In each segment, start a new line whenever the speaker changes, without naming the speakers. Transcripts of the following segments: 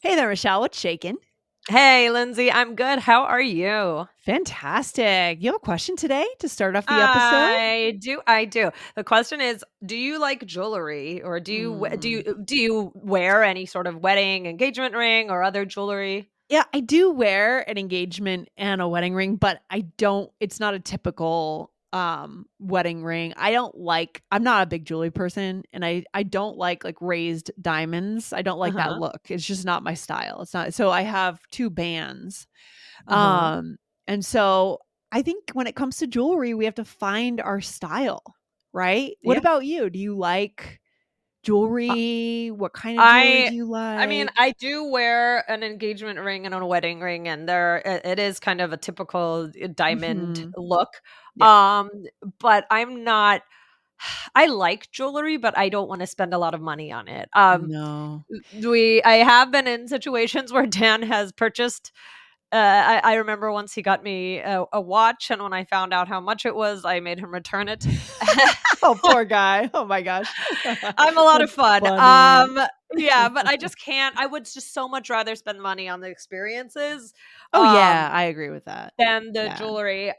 Hey there, Michelle. What's shaking?
Hey, Lindsay, I'm good. How are you?
Fantastic. You have a question today to start off the episode?
I do. The question is, do you like jewelry or
Mm.
do you wear any sort of wedding engagement ring or other jewelry?
Yeah, I do wear an engagement and a wedding ring, but it's not a typical wedding ring. I'm not a big jewelry person, and I don't like raised diamonds. I don't like that
Uh-huh.
look. It's just not my style. It's not. So I have two bands.
Uh-huh.
Um, and so I think when it comes to jewelry, we have to find our style, right? What
Yeah.
about you? Do you like
Uh,
jewelry? What kind of jewelry
I
do you
I mean,
like?
I do wear an engagement ring and a wedding ring, and it is kind of a typical diamond
Mhm.
look.
Yeah.
Um, but I'm not I like jewelry, but I don't want to spend a lot of money on it.
No.
I have been in situations where Dan has purchased I remember once he got me a watch, and when I found out how much it was, I made him return it.
Oh, poor guy. Oh my gosh.
I'm a lot of
That's
fun.
funny.
Yeah, but I just can't. I would just so much rather spend money on the experiences.
Oh,
Um,
yeah, I agree with that.
than the
Yeah.
jewelry.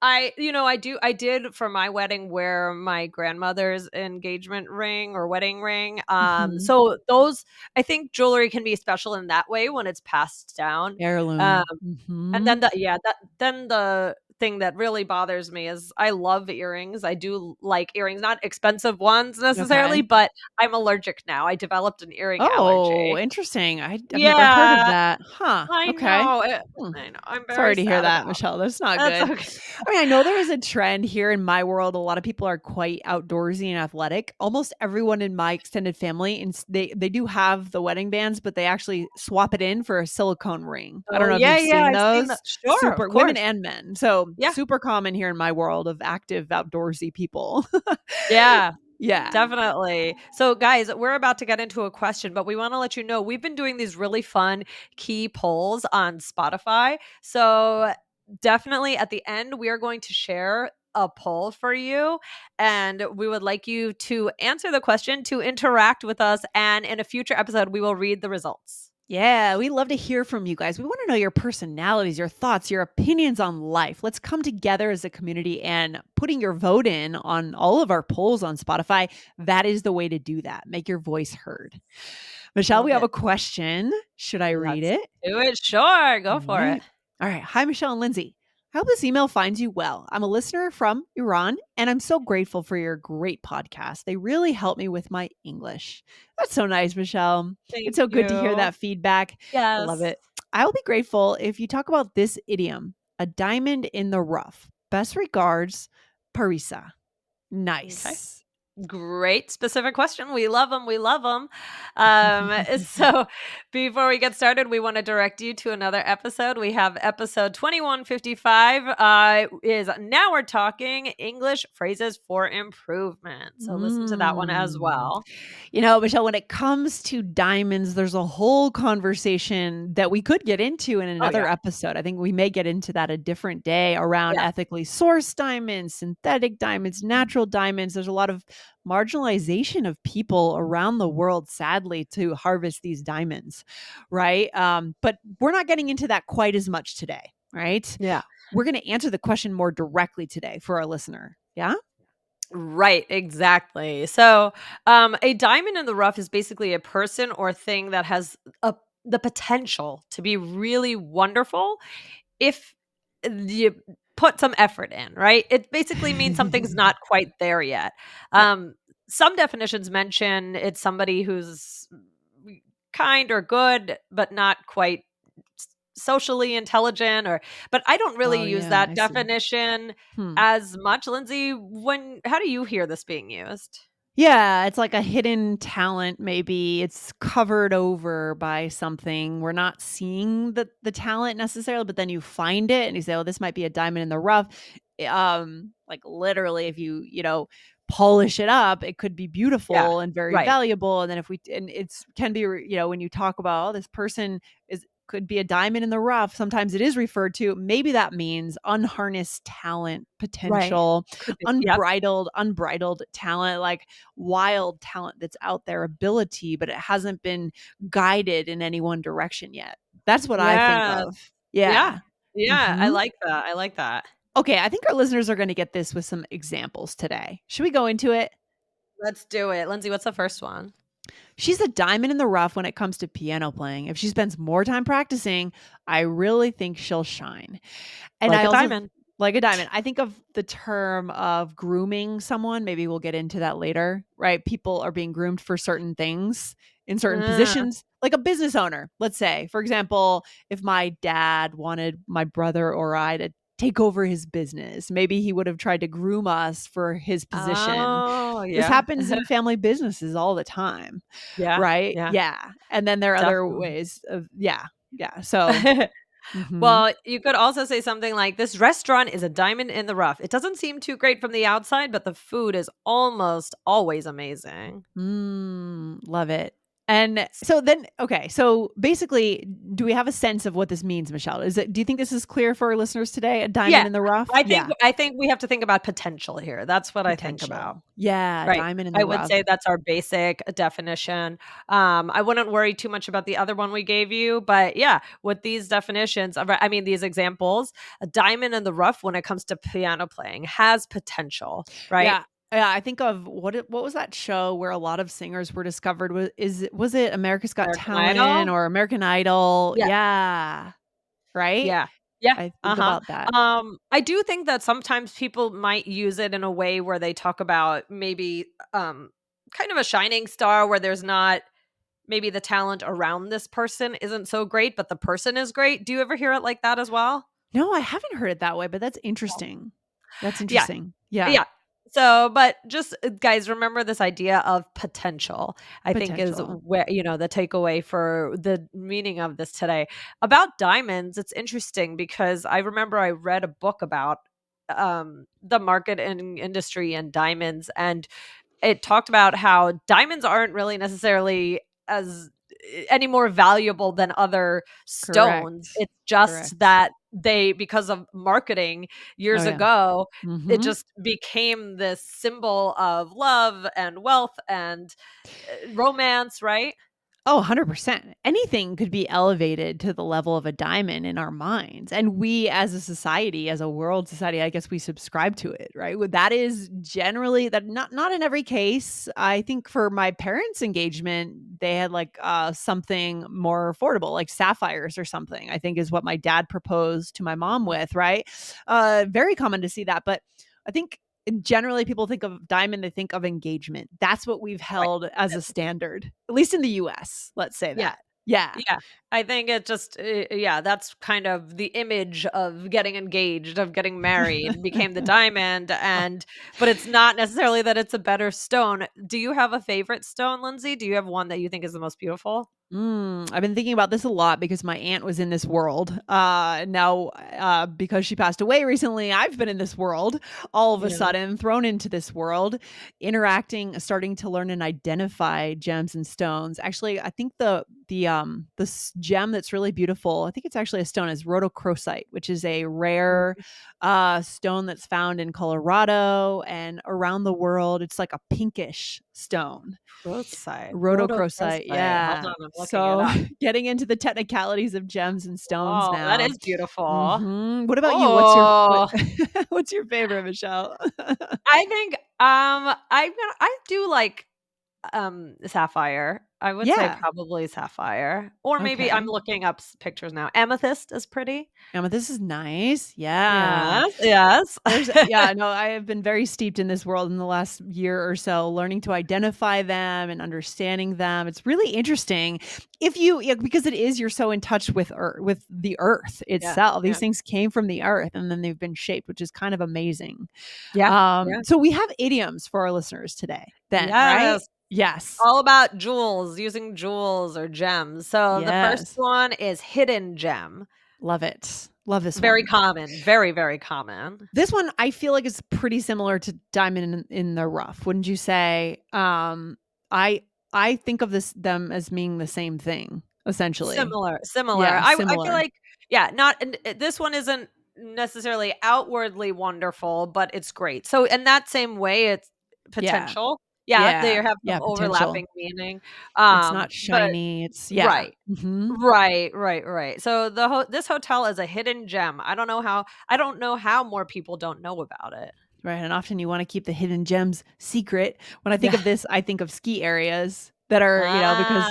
I did for my wedding wear my grandmother's engagement ring or wedding ring.
Mhm.
So those I think jewelry can be special in that way when it's passed down. Um,
Heirloom.
and
Mhm.
then the thing that really bothers me is I love earrings. I do like earrings, not expensive ones necessarily,
Okay.
but I'm allergic now. I developed an earring
Oh,
allergy.
interesting. I've never heard of
Yeah,
that. Huh,
I
okay.
know.
Hmm.
I know. I'm
Sorry
very
to hear
sad
that,
about.
Michelle. That's not
That's
good.
okay.
I mean, I know there is a trend here in my world. A lot of people are quite outdoorsy and athletic. Almost everyone in my extended family, and they do have the wedding bands, but they actually swap it in for a silicone ring. I don't
Oh,
know if
yeah,
you've
yeah,
seen
I've seen that.
those.
Sure, of
Super women
course.
and men. So
Yeah,
super common here in my world of active outdoorsy people.
yeah,
Yeah.
definitely. So, guys, we're about to get into a question, but we wanna let you know we've been doing these really fun key polls on Spotify. So, definitely at the end, we are going to share a poll for you, and we would like you to answer the question, to interact with us, and in a future episode, we will read the results.
Yeah, we love to hear from you guys. We want to know your personalities, your thoughts, your opinions on life. Let's come together as a community and putting your vote in on all of our polls on Spotify. That is the way to do that. Make your voice heard. Michelle, we
Love
have
it.
a question. Should I read
Let's
it?
do it. Sure, go
All
for it.
right. All right. Hi, Michelle and Lindsay. I hope this email finds you well. I'm a listener from Iran, and I'm so grateful for your great podcast. They really help me with my English. That's so nice, Michelle. It's
Thank
so good to hear
you.
that feedback. I love
Yes.
it. I'll be grateful if you talk about this idiom, a diamond in the rough. Best regards, Parisa.
Okay.
Nice.
Great specific question. We love them. We love them. So before we get started, we want to direct you to another episode. We have episode 2155 is Now We're Talking English Phrases for Improvement. So listen to that one as
Mm.
well.
Michelle, when it comes to diamonds, there's a whole conversation that we could get into in
Oh,
another
yeah.
episode. I think we may get into that a different day around
Yeah.
ethically sourced diamonds, synthetic diamonds, natural diamonds. There's a lot of marginalization of people around the world, sadly, to harvest these diamonds, right? But we're not getting into that quite as much today, right?
Yeah.
We're going to answer the question more directly today for our listener. Yeah.
Right, exactly. So, a diamond in the rough is basically a person or thing that has the potential to be really wonderful if you put some effort in, right? It basically means something's not quite there yet.
Yep.
Um, some definitions mention it's somebody who's kind or good, but not quite socially intelligent, or but I don't really
Oh,
use
yeah.
that
I see.
definition
Hmm.
as much. Lindsay, when how do you hear this being used?
Yeah, it's like a hidden talent maybe. It's covered over by something. We're not seeing the talent necessarily, but then you find it and you say, "Oh, this might be a diamond in the rough." Like literally if polish it up, it could be
Yeah,
beautiful and very
right.
valuable. And then if we and it's can be, when you talk about, "Oh, this person is could be a diamond in the rough. Sometimes it is referred to. Maybe that means unharnessed talent,
Right.
potential,
Could be. Yep.
unbridled talent, like wild talent that's out there, ability, but it hasn't been guided in any one direction yet. That's what I think
Yes.
of.
Yeah.
Yeah.
Yeah, I
Mhm.
like that, I like that.
Okay, I think our listeners are gonna get this with some examples today. Should we go into it?
Let's do it. Lindsay, what's the first one?
She's a diamond in the rough when it comes to piano playing. If she spends more time practicing, I really think she'll shine. And
Like
I
a
also
diamond.
like a diamond. I think of the term of grooming someone. Maybe we'll get into that later, right? People are being groomed for certain things in certain
Uh,
positions, like a business owner. Let's say, for example, if my dad wanted my brother or I to take over his business, maybe he would have tried to groom us for his position.
oh,
This
yeah.
happens in family businesses all the time,
Yeah,
right?
yeah,
Yeah. And then there are other
definitely.
ways of, yeah. Yeah. So, mhm.
Well, you could also say something like, "This restaurant is a diamond in the rough. It doesn't seem too great from the outside, but the food is almost always amazing."
Love it. And so then, okay, so basically, do we have a sense of what this means, Michelle? Do you think this is clear for our listeners today? A
Yeah.
diamond in the rough? Yeah.
I think we have to think about potential here. That's what I think about.
Potential. Yeah.
Right.
Diamond in
I
the
would
rough.
say that's our basic definition. I wouldn't worry too much about the other one we gave you, but yeah, with these definitions, I mean, these examples, a diamond in the rough when it comes to piano playing has potential, right?
Yeah. Yeah. I think of what was that show where a lot of singers were discovered? Was it America's Got
American
Talent
Idol?
or American Idol?
Yeah.
Yeah. Right?
Yeah. Yeah.
I think
Uh-huh.
about that.
I do think that sometimes people might use it in a way where they talk about maybe kind of a shining star where there's not maybe the talent around this person isn't so great, but the person is great. Do you ever hear it like that as well?
No, I haven't heard it that way, but that's
Oh.
interesting. That's
Yeah.
interesting. Yeah.
Yeah. So, but just guys, remember this idea of potential, I think is
Potential.
where, the takeaway for the meaning of this today. About diamonds, it's interesting because I remember I read a book about the market and industry and diamonds, and it talked about how diamonds aren't really necessarily as any more valuable than other stones.
Correct.
It's just
Correct.
that they because of marketing
Oh,
years
yeah.
ago, it
Mhm.
just became this symbol of love and wealth and, romance, right?
Oh, 100%. Anything could be elevated to the level of a diamond in our minds. And we as a society, as a world society, I guess we subscribe to it, right? That is generally that not in every case. I think for my parents' engagement, they had like something more affordable, like sapphires or something, I think is what my dad proposed to my mom
Mhm.
with, right? Very common to see that. But I think generally people think of diamond, they think of engagement. That's what we've
Right.
held as a standard, at least in the US, let's say
Yeah.
that. Yeah,
Yeah, I think it just yeah, that's kind of the image of getting engaged, of getting married, became the diamond, and but it's not necessarily that it's a better stone. Do you have a favorite stone, Lindsay? Do you have one that you think is the most beautiful?
I've been thinking about this a lot because my aunt was in this world. Because she passed away recently, I've been in this world all of a
Yeah.
sudden, thrown into this world, interacting, starting to learn and identify gems and stones. Actually, I think the gem that's really beautiful, I think it's actually a stone, is rhodochrosite, which is a rare
Mhm.
stone that's found in Colorado and around the world. It's like a pinkish stone. Rhodochrosite,
Rhodochrosite. Hold
yeah.
on, I'm looking it
So,
up.
getting into the technicalities of gems and stones
Oh, that
now.
is beautiful.
Mhm. What about you?
Oh,
What's your favorite, Michelle?
I think, I do like sapphire. I would say
Yeah.
probably sapphire, or maybe I'm
Okay.
looking up pictures now. Amethyst is pretty.
Amethyst is nice. Yeah.
Yes, yes.
Yeah, no, I have been very steeped in this world in the last year or so, learning to identify them and understanding them. It's really interesting if you yeah, because it is you're so in touch with with the earth
Yeah,
itself. These
yeah.
things came from the earth and then they've been shaped, which is kind of amazing.
Yeah, yeah.
So we have idioms for our listeners today, then, right?
Yes.
Yes.
All about jewels, using jewels or gems. So the first
Yes.
one is hidden gem.
Love it. Love this
Very
one.
common, very, very common.
This one I feel like is pretty similar to diamond in the rough, wouldn't you say? I think of them as meaning the same thing. essentially.
Similar, similar.
Yeah,
I feel
similar.
like yeah, not and this one isn't necessarily outwardly wonderful, but it's great. So in that same way, it's
Yeah.
potential. Yeah, they
Yeah.
have some
Yeah, potential.
overlapping meaning.
It's not
But
shiny, it's yeah.
right.
Mhm.
Right, right, right. So this hotel is a hidden gem. I don't know how more people don't know about it.
Right, and often you wanna keep the hidden gems secret. When I think
Yeah.
of this, I think of ski areas that are, because,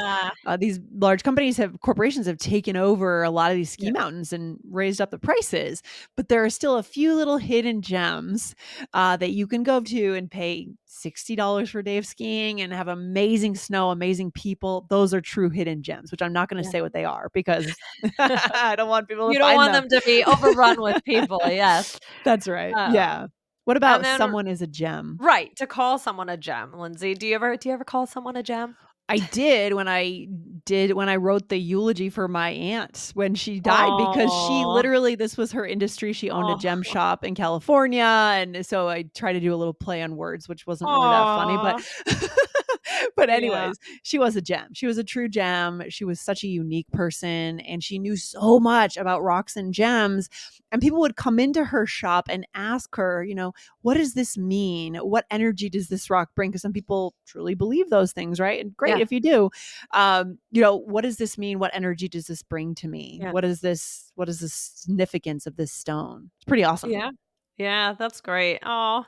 Ah,
these large corporations have taken over a lot of these
yeah,
ski mountains and raised up the prices, but there are still a few little hidden gems, that you can go to and pay $60 for a day of skiing and have amazing snow, amazing people. Those are true hidden gems, which I'm not gonna
yeah.
say what they are because I don't want people to
You don't
find
want
them.
them to be overrun with people, yes.
That's right,
Um,
yeah. What
and
about
then
someone is a gem?
right, to call someone a gem, Lindsay. Do you ever call someone a gem?
I did when I wrote the eulogy for my aunt when she died because she
Oh,
literally this was her industry, she owned a gem
oh,
shop in California, and so I try to do a little play on words, which wasn't really that funny, but
aw.
but
Yeah,
anyways, she was a gem. She was a true gem. She was such a unique person, and she knew so much about rocks and gems, and people would come into her shop and ask her, "What does this mean? What energy does this rock bring?" Because some people truly believe those things, right? And great
yeah,
if you do. What does this mean? What energy does this bring to me?
yeah,
What is the significance of this stone? It's pretty awesome.
yeah. Yeah, that's great. Oh,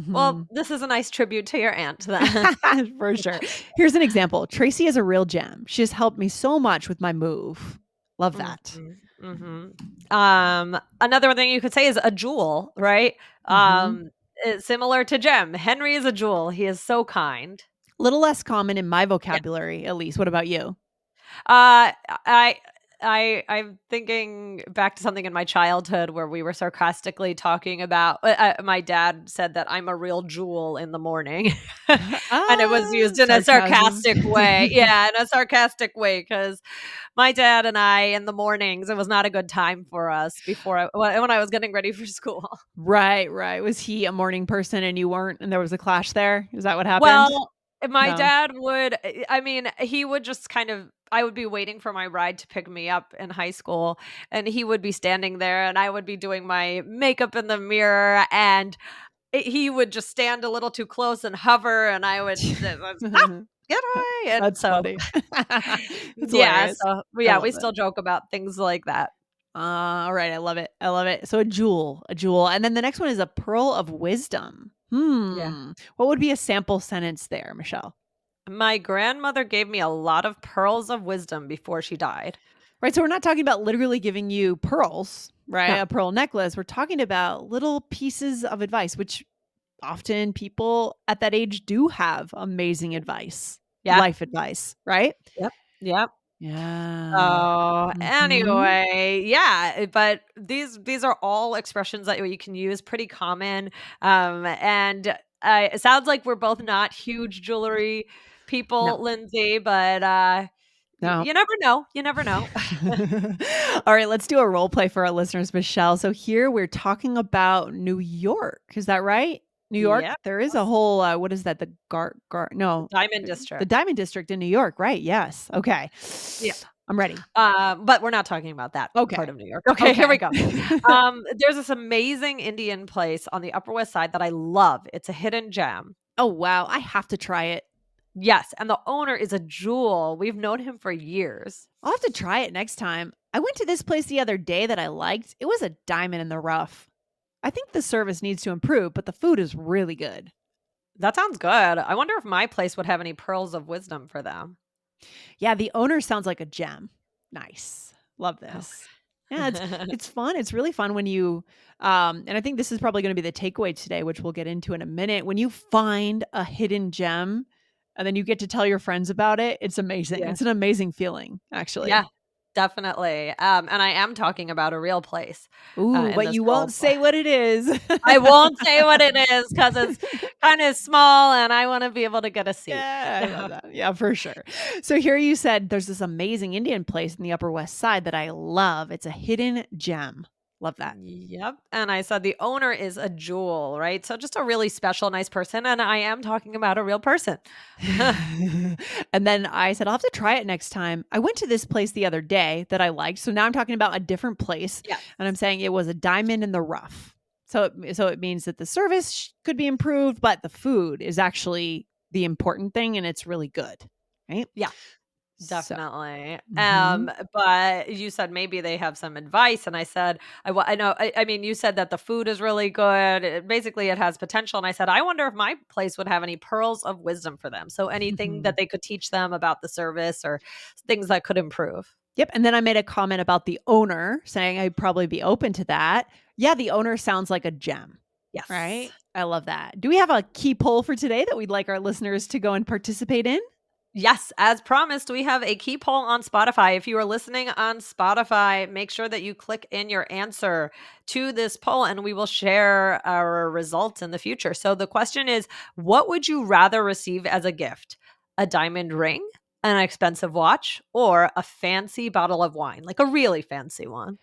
well,
Mhm.
this is a nice tribute to your aunt then.
For sure. Here's an example. Tracy is a real gem. She has helped me so much with my move. Love that.
Mhm, mhm. Another thing you could say is a jewel, right?
Mhm.
It's similar to gem. Henry is a jewel. He is so kind.
Little less common in my
Yeah.
vocabulary, at least. What about you?
Uh, I I'm thinking back to something in my childhood where we were sarcastically talking about my dad said that I'm a real jewel in the morning, and it was used in a
Sarcasm.
sarcastic way. Yeah, in a sarcastic way because my dad and I in the mornings, it was not a good time for us when I was getting ready for school.
Right, right. Was he a morning person and you weren't, and there was a clash there? Is that what happened?
Well, my
No.
dad would I mean, he would just kind of I would be waiting for my ride to pick me up in high school, and he would be standing there, and I would be doing my makeup in the mirror, and he would just stand a little too close and hover, and I would "Stop, get away," and
That's
so
funny. That's
yeah,
hilarious.
so
I
yeah, we
love it.
still joke about things like that.
All right, I love it. I love it. So a jewel, and then the next one is a pearl of wisdom.
Yeah.
What would be a sample sentence there, Michelle?
My grandmother gave me a lot of pearls of wisdom before she died.
Right, so we're not talking about literally giving you pearls, right?
No.
A pearl necklace. We're talking about little pieces of advice, which often people at that age do have amazing advice,
Yeah.
life advice, right?
Yep. Yep.
Yeah.
Oh,
Mhm.
anyway, yeah, but these are all expressions that you can use, pretty common, and, it sounds like we're both not huge jewelry
No.
people, Lindsay, but,
No.
you never know, you never know.
All right, let's do a role play for our listeners, Michelle. So here we're talking about New York. Is that right? New York,
Yeah,
there is a whole what is that? The
the
no,
Diamond
the
District.
Diamond District in New York, right? Yes. Okay.
Yeah,
I'm ready.
but we're not talking about that part
Okay.
of New York. Okay, here we
Okay.
go. There's this amazing Indian place on the Upper West Side that I love. It's a hidden gem.
Oh wow, I have to try it.
Yes, and the owner is a jewel. We've known him for years.
I'll have to try it next time. I went to this place the other day that I liked. It was a diamond in the rough. I think the service needs to improve, but the food is really good.
That sounds good. I wonder if my place would have any pearls of wisdom for them.
Yeah, the owner sounds like a gem. Nice. Love
Oh.
this. Yeah, it's fun. It's really fun when you and I think this is probably going to be the takeaway today, which we'll get into in a minute. When you find a hidden gem and then you get to tell your friends about it, it's amazing.
Yeah.
It's an amazing feeling,
Yeah,
actually.
definitely. And I am talking about a real place,
Ooh,
in
but
this
you
role
won't say what it is.
I won't say what it is because it's kinda small and I wanna be able to get a seat.
Yeah, I love that. Yeah, for sure. So here you said there's this amazing Indian place in the Upper West Side that I love. It's a hidden gem. Love that.
Yep, and I said the owner is a jewel, right? So just a really special, nice person, and I am talking about a real person.
And then I said, "I'll have to try it next time." I went to this place the other day that I liked, so now I'm talking about a different place,
Yes.
and I'm saying it was a diamond in the rough. So it means that the service could be improved, but the food is actually the important thing, and it's really good, right?
Yeah.
So
Definitely.
mhm.
But you said maybe they have some advice, and I said, I know. I mean, you said that the food is really good. Basically, it has potential, and I said, I wonder if my place would have any pearls of wisdom for them. So anything that they could teach them about the service or things that could improve.
Yep, and then I made a comment about the owner, saying I'd probably be open to that. Yeah, the owner sounds like a gem,
Yes.
right? I love that. Do we have a key poll for today that we'd like our listeners to go and participate in?
Yes, as promised, we have a key poll on Spotify. If you are listening on Spotify, make sure that you click in your answer to this poll and we will share our results in the future. So the question is, what would you rather receive as a gift? A diamond ring, an expensive watch, or a fancy bottle of wine, like a really fancy one?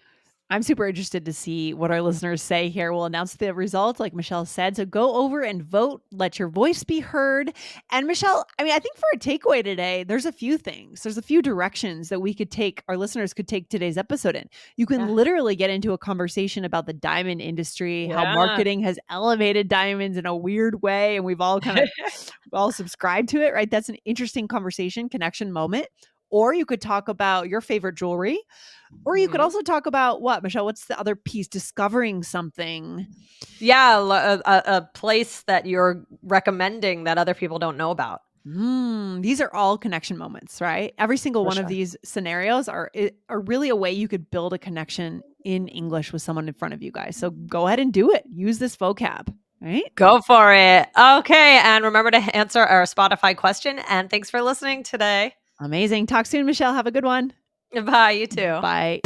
I'm super interested to see what our listeners say here. We'll announce the results, like Michelle said. So go over and vote. Let your voice be heard. And Michelle, I mean, I think for a takeaway today, there's a few things. There's a few directions that we could take, our listeners could take today's episode in. You can
Yeah.
literally get into a conversation about the diamond industry, how
Yeah.
marketing has elevated diamonds in a weird way. And we've all kind of all subscribed to it, right? That's an interesting conversation, connection moment. Or you could talk about your favorite jewelry, or you could
Mhm.
also talk about what, Michelle? What's the other piece? Discovering something.
Yeah, a place that you're recommending that other people don't know about,
These are all connection moments, right? Every single
for
one of
sure.
these scenarios are really a way you could build a connection in English with someone in front of you guys. So go ahead and do it. Use this vocab, right?
Go for it. Okay, and remember to answer our Spotify question, and thanks for listening today.
Amazing. Talk soon, Michelle. Have a good one.
Bye, you too.
Bye.